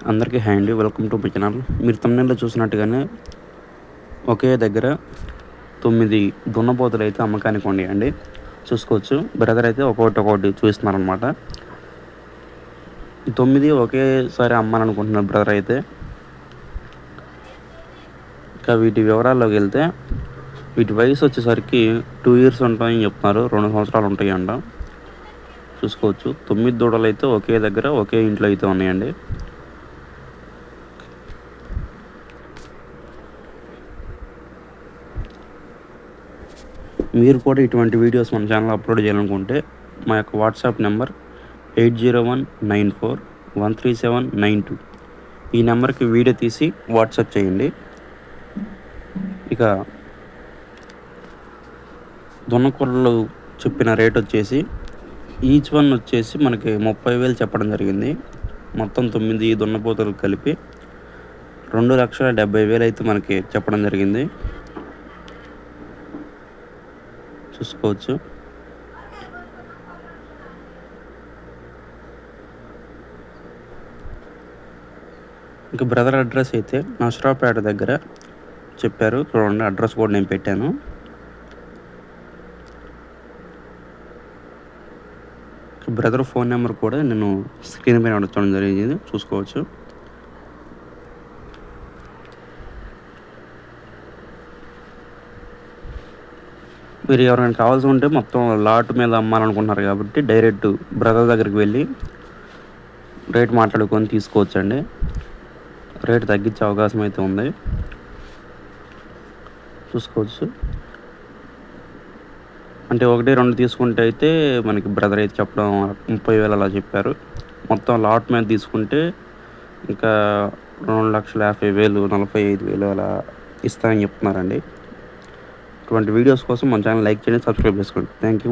అందరికీ హాయ్ అండి. Welcome to my channel. మీరు thumbnailలో చూసినట్టుగానే ఒకే దగ్గర 9 దున్నపోతులు అయితే అమ్మకానికి ఉన్నాయండి. చూసుకోవచ్చు. బ్రదర్ అయితే ఒక్కొక్కటి చూపిస్తున్నారనమాట. 9 ఒకేసారి అమ్మాలనుకుంటున్నారు బ్రదర్ అయితే. ఇంకా వీటి వివరాల్లోకి వెళ్తే వీటి వయసు వచ్చేసరికి 2 years ఉంటాయని చెప్తున్నారు. 2 సంవత్సరాలు ఉంటాయంట. చూసుకోవచ్చు. 9 దూడలు అయితే ఒకే దగ్గర ఒకే ఇంట్లో అయితే ఉన్నాయండి. మీరు కూడా ఇటువంటి వీడియోస్ మన ఛానల్ అప్లోడ్ చేయాలనుకుంటే మా యొక్క వాట్సాప్ నెంబర్ 8019413792 ఈ నెంబర్కి వీడియో తీసి వాట్సాప్ చేయండి. ఇక దున్నకూరలు చెప్పిన రేట్ వచ్చేసి ఈచ్ వన్ వచ్చేసి మనకి 30,000 చెప్పడం జరిగింది. మొత్తం 9 దున్నపోతలు కలిపి 2,70,000 అయితే మనకి చెప్పడం జరిగింది. చూసుకోవచ్చు. ఇంకా బ్రదర్ అడ్రస్ అయితే నసరాపేట దగ్గర చెప్పారు. చూడండి, అడ్రస్ కూడా నేను పెట్టాను. బ్రదర్ ఫోన్ నెంబర్ కూడా నేను స్క్రీన్ పైన అడగడం జరిగింది. చూసుకోవచ్చు. మీరు ఎవరైనా కావాల్సి ఉంటే మొత్తం లాట్ మీద అమ్మాలనుకుంటున్నారు కాబట్టి డైరెక్ట్ బ్రదర్ దగ్గరికి వెళ్ళి రేట్ మాట్లాడుకొని తీసుకోవచ్చండి. రేట్ తగ్గించే అవకాశం అయితే ఉంది. చూసుకోవచ్చు. అంటే 1-2 తీసుకుంటే అయితే మనకి బ్రదర్ అయితే చెప్పడం 30,000 అలా చెప్పారు. మొత్తం లాట్ మీద తీసుకుంటే ఇంకా 2,50,000 45,000 అలా ఇస్తానని చెప్తున్నారండి. ఇటువంటి వీడియోస్ కోసం మన ఛానల్ లైక్ చేయండి, సబ్స్క్రైబ్ చేసుకోండి. Thank you.